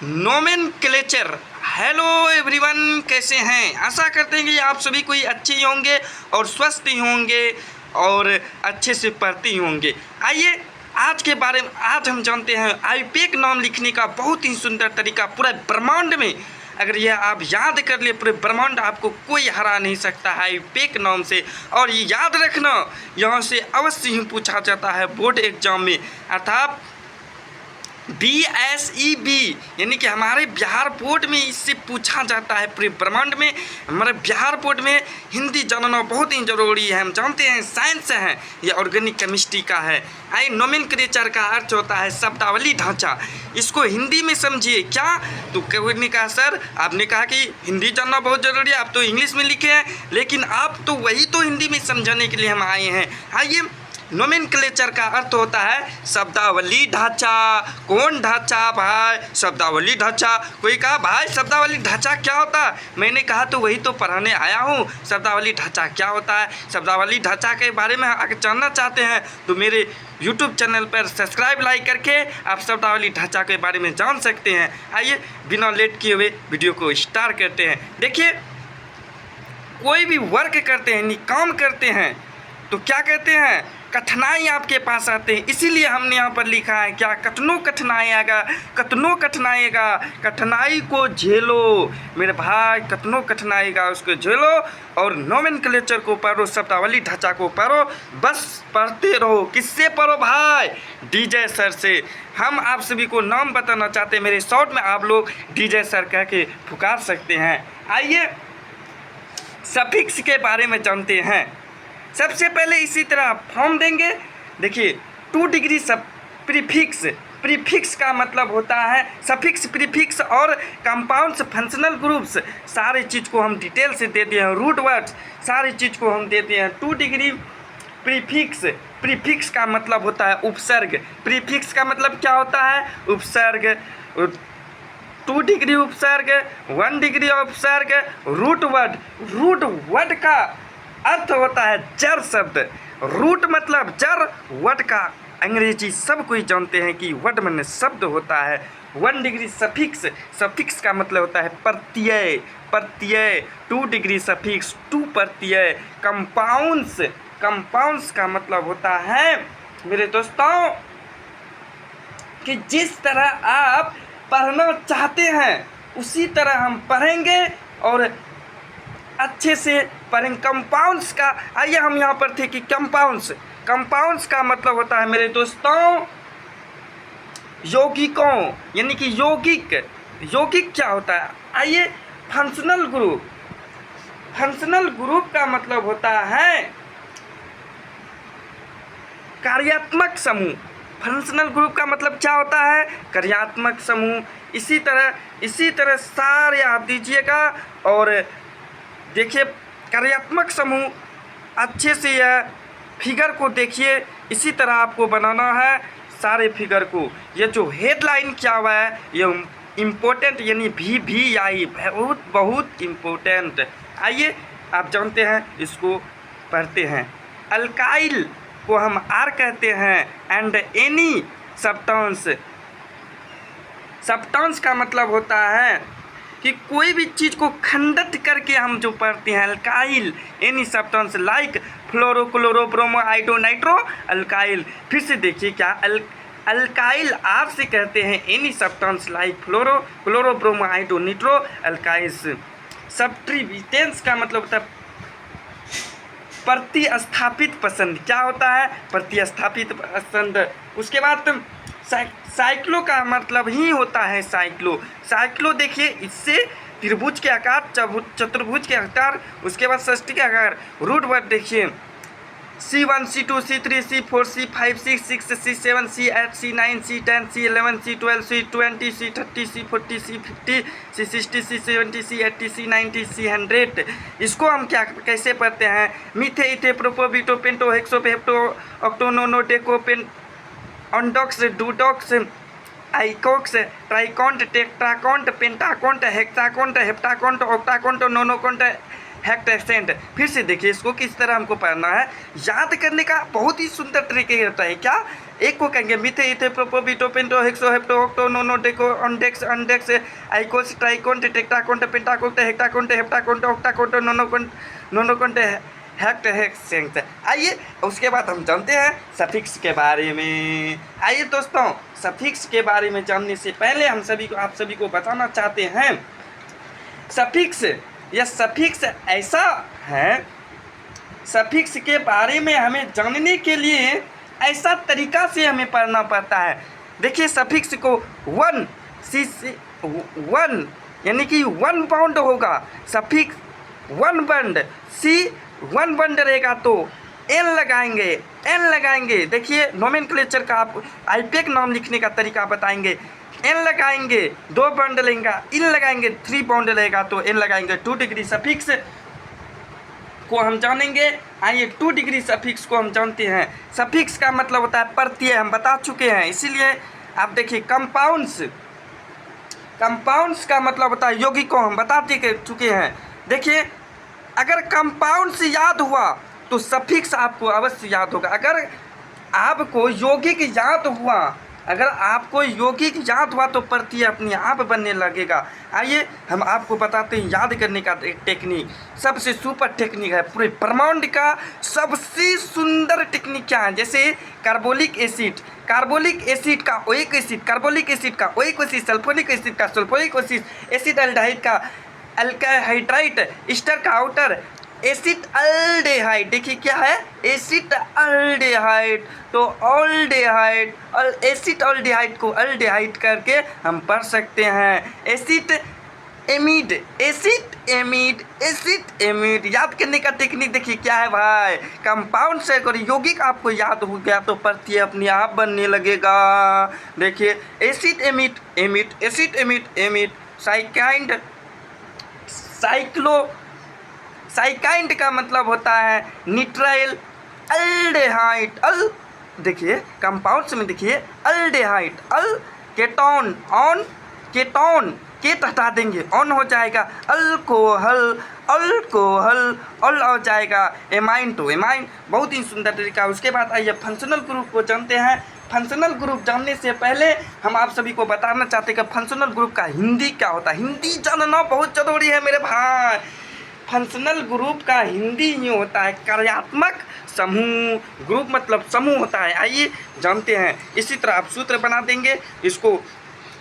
Nomenclature. Hello everyone, कैसे हैं? आशा करते हैं कि आप सभी कोई अच्छे ही होंगे और स्वस्थ ही होंगे और अच्छे से पढ़ते ही होंगे। आइए आज के बारे में आज हम जानते हैं आईपैक नाम लिखने का बहुत ही सुंदर तरीका। पूरे ब्रह्मांड में अगर यह आप याद कर लिए, पूरे ब्रह्मांड आपको कोई हरा नहीं सकता है आईपैक नाम से। और ये याद रखना, यहाँ से अवश्य ही पूछा जाता है बोर्ड एग्जाम में, अर्थात BSEB यानी कि हमारे बिहार बोर्ड में इससे पूछा जाता है। पूरे ब्रह्मांड में हमारे बिहार बोर्ड में हिंदी जानना बहुत ही ज़रूरी है। हम जानते हैं साइंस है, ये ऑर्गेनिक केमिस्ट्री का है। आई नोमेनक्लेचर का अर्थ होता है शब्दावली ढांचा। इसको हिंदी में समझिए। क्या तो कोई ने कहा सर आपने कहा कि हिंदी जानना बहुत ज़रूरी है, आप तो इंग्लिश में लिखे हैं, लेकिन आप तो वही तो हिंदी में समझाने के लिए हम आए हैं। आइए, नोमेनक्लेचर का अर्थ होता है शब्दावली ढांचा। कौन ढांचा भाई? शब्दावली ढांचा। कोई कहा भाई शब्दावली ढांचा क्या होता है? मैंने कहा तो वही तो पढ़ाने आया हूँ। शब्दावली ढांचा क्या होता है? शब्दावली ढांचा के बारे में अगर जानना चाहते हैं तो मेरे YouTube चैनल पर सब्सक्राइब लाइक करके आप शब्दावली ढांचा के बारे में जान सकते हैं। आइए बिना लेट किए हुए वीडियो को स्टार्ट करते हैं। देखिए, कोई भी वर्क करते हैं, काम करते हैं तो क्या कहते हैं? कठिनाई आपके पास आते हैं। इसीलिए हमने यहाँ पर लिखा है क्या? कतनो कठिनाई आएगा, कतनो कठिनाई आएगा, कठिनाई को झेलो मेरे भाई, कतनो कठिनाई आएगा उसको झेलो और नोमेनक्लेचर को पढ़ो, शब्दावली ढांचा को पढ़ो। बस पढ़ते रहो। किससे पढ़ो भाई? DJ सर से। हम आप सभी को नाम बताना चाहते हैं, मेरे शॉर्ट में आप लोग DJ सर कह के पुकार सकते हैं। आइए सफिक्स के बारे में जानते हैं। सबसे पहले इसी तरह फॉर्म देंगे। देखिए 2 डिग्री सब प्रीफिक्स। प्रीफिक्स का मतलब होता है सफिक्स, प्रीफिक्स और कंपाउंड्स, फंक्शनल ग्रुप्स, सारी चीज़ को हम डिटेल से देते हैं। रूट वर्ड्स सारी चीज़ को हम देते हैं। 2 डिग्री प्रीफिक्स। प्रीफिक्स का मतलब होता है उपसर्ग। प्रीफिक्स का मतलब क्या होता है? उपसर्ग। 2 डिग्री उपसर्ग, 1 डिग्री उपसर्ग, रूट वर्ड। रूट वर्ड का अर्थ होता है जड़ शब्द। रूट मतलब जड़, वर्ड का अंग्रेजी सब कोई जानते हैं कि वर्ड में शब्द होता है। 1 डिग्री सफिक्स। सफिक्स का मतलब होता है प्रत्यय। प्रत्यय 2 डिग्री सफिक्स, 2 प्रत्यय। कंपाउंड्स। कंपाउंड्स का मतलब होता है मेरे दोस्तों कि जिस तरह आप पढ़ना चाहते हैं उसी तरह हम पढ़ेंगे और अच्छे से पढ़ेंगे। कंपाउंड्स का, आइए हम यहाँ पर थे कि कंपाउंड्स। कंपाउंड्स का मतलब होता है मेरे दोस्तों यौगिकों, यानी कि यौगिक। यौगिक क्या होता है? आइए फंक्शनल ग्रुप। फंक्शनल ग्रुप का मतलब होता है कार्यात्मक समूह। फंक्शनल ग्रुप का मतलब क्या होता है? कार्यात्मक समूह। इसी तरह सारे आप दीजिएगा और देखिए कार्यात्मक समूह अच्छे से यह फिगर को देखिए। इसी तरह आपको बनाना है सारे फिगर को। ये जो हेडलाइन क्या हुआ है ये इम्पोर्टेंट, यानी VVI बहुत बहुत इम्पोर्टेंट। आइए आप जानते हैं, इसको पढ़ते हैं। अल्काइल को हम R कहते हैं एंड एनी सब्सटेंस। सब्सटेंस का मतलब होता है कि कोई भी चीज़ को खंडित करके हम जो पढ़ते हैं। अल्काइल एनी सब्सटेंस लाइक फ्लोरो, क्लोरो, ब्रोमो, आइडो, नाइट्रो, अल्काइल। फिर से देखिए क्या अल्काइल आप से कहते हैं एनी सब्सटेंस लाइक फ्लोरो, क्लोरो, ब्रोमो, आइडो, नाइट्रो, अल्काइल्स। सब्स्टिट्यूएंट्स का मतलब होता है प्रतिस्थापित पसंद। क्या होता है? प्रतिस्थापित पसंद। उसके बाद साइक्लो का मतलब ही होता है साइक्लो। साइक्लो देखिए, इससे त्रिभुज के आकार, चतुर्भुज के आकार, उसके बाद षष्ठी के आकार। रूट वर्ड देखिए C1, C2, C3, C4, C5, C6, C7, C8, C9, C10, C11, C12, C20, C30, C40, C50, C60, C70, C80, C90, C100। इसको हम क्या कैसे पढ़ते हैं? मीथे, इथे, प्रोपो, बीटो, पेंटो, हेक्सो, हेप्टो, ऑक्टो, नोनो, डेको, ऑनडॉक्स, डूडॉक्स, आइकॉक्स, ट्राइकॉन्ट, टेट्राकॉन्ट, पेंटाकॉन्ट, हेक्साकॉन्ट, हेप्टाकॉन्ट, ऑक्टाकॉन्ट, नोनोकॉन्ट, हेक्टेसेंट। फिर से देखिए इसको किस तरह हमको पढ़ना है। याद करने का बहुत ही सुंदर तरीके होता है। क्या? एक को कहेंगे मिथे इथे प्रोपो बिटो पेंटो हेक्सो हेप्टो ऑक्टो नोनो डेको ऑनडेक्स अंडेक्स आइकोस ट्राइकोंट टेट्राकोंट पेंटाकोंट हेक्टाकोंट हेप्टाकोंट ऑक्टाकोंट नोनोकोंट हेक्ट हेक्सेंट। आइए उसके बाद हम जानते हैं सफिक्स के बारे में। आइए दोस्तों, सफिक्स के बारे में जानने से पहले हम आप सभी को बताना चाहते हैं सफिक्स, यह सफिक्स ऐसा है, सफिक्स के बारे में हमें जानने के लिए ऐसा तरीका से हमें पढ़ना पड़ता है। देखिए सफिक्स को वन यानी कि वन बाउंड होगा, सफिक्स वन बाउंड सी वन बाउंड रहेगा तो एन लगाएंगे। देखिए नोमेनक्लेचर का आप आईपीएक नाम लिखने का तरीका बताएंगे। एन लगाएंगे, 2 बाउंड लेंगे, इन लगाएंगे 3 बाउंड रहेगा तो एन लगाएंगे। 2 डिग्री सफिक्स को हम जानेंगे। आइए 2 डिग्री सफिक्स को हम जानते हैं। सफिक्स का मतलब होता है प्रत्यय, हम बता चुके हैं, इसीलिए आप देखिए कंपाउंड्स का मतलब होता है यौगिक को हम बता चुके हैं। देखिए अगर कंपाउंड्स याद हुआ तो सफिक्स आपको अवश्य याद होगा। अगर आपको यौगिक याद हुआ तो प्रत्यय अपने आप बनने लगेगा। आइए हम आपको बताते हैं याद करने का टेक्निक, सबसे सुपर टेक्निक है पूरे ब्रह्मांड का। सबसे सुंदर टेक्निक क्या है? जैसे कार्बोलिक एसिड का ओइक एसिड, कार्बोलिक एसिड का ओइक एसिड, सल्फोनिक एसिड का सल्फोनिक एसिड, एसिड अल्डिहाइड का अल्काहाइड्राइट, एस्टर का आउटर, एसिड अल्डेहाइड। देखिए क्या है? Acid aldehyde. तो अल्डेहाइड और एसिड अल्डेहाइड को अल्डेहाइड करके हम पढ़ सकते हैं एसिड एमीड। याद करने का टेक्निक देखिए क्या है भाई, कंपाउंड से अगर यौगिक आपको याद हो गया तो प्रत्यय अपने आप बनने लगेगा। देखिए एसिड एमिड, साइकाइंड का मतलब होता है निट्राइल अल्डेहाइड। देखिए कंपाउंड्स में देखिए अल्डेहाइड, केटोन केट हटा देंगे ऑन हो जाएगा, अल्कोहल ऑल हो जाएगा, एमाइन तो एमाइन। बहुत ही सुंदर तरीका। उसके बाद आइए फंक्शनल ग्रुप को जानते हैं। फंक्शनल ग्रुप जानने से पहले हम आप सभी को बताना चाहते हैं कि फंक्शनल ग्रुप का हिंदी क्या होता है। हिंदी जानना बहुत ज़रूरी है मेरे भाई। फंक्शनल ग्रुप का हिंदी यूँ होता है कार्यात्मक समूह। ग्रुप मतलब समूह होता है। आइए जानते हैं। इसी तरह आप सूत्र बना देंगे। इसको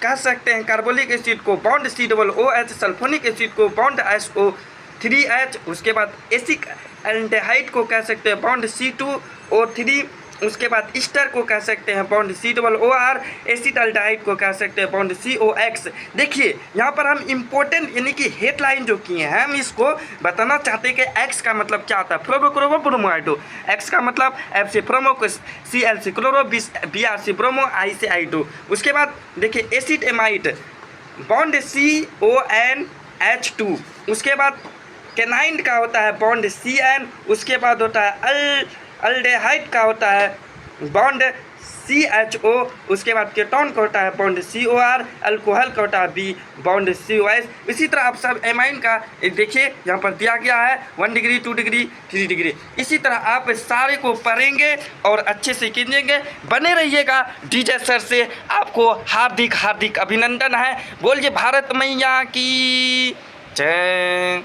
कह सकते हैं कार्बोलिक एसिड को बॉन्ड COOH, सल्फोनिक एसिड को बॉन्ड SO3H। उसके बाद एसिक एल्डिहाइड को कह सकते हैं बॉन्ड C2O3। उसके बाद ईस्टर को कह सकते हैं बॉन्ड COOR, एसिड अल्डिहाइड को कह सकते हैं बॉन्ड COX। देखिए यहाँ पर हम इम्पोर्टेंट यानी कि हेडलाइन जो किए हैं, हम इसको बताना चाहते हैं कि X का मतलब क्या होता है। ब्रोमो, X का मतलब F से ब्रोमो, Cl से क्लोरो, Br से ब्रोमो, I से आइडो। उसके बाद देखिए एसिड एमाइड बॉन्ड CONH2। उसके बाद केनाइन का होता है बॉन्ड CN। उसके बाद होता है अल्डेहाइड का होता है बॉन्ड CHO। उसके बाद केटोन का होता है बॉन्ड COR, अल्कोहल का होता है B बॉन्ड COS। इसी तरह आप सब एमाइन का देखिए यहाँ पर दिया गया है 1 डिग्री, 2 डिग्री, 3 डिग्री। इसी तरह आप सारे को पढ़ेंगे और अच्छे से कीजिएंगे। बने रहिएगा DJ सर से। आपको हार्दिक अभिनंदन है। बोलिए भारत मैया की जय।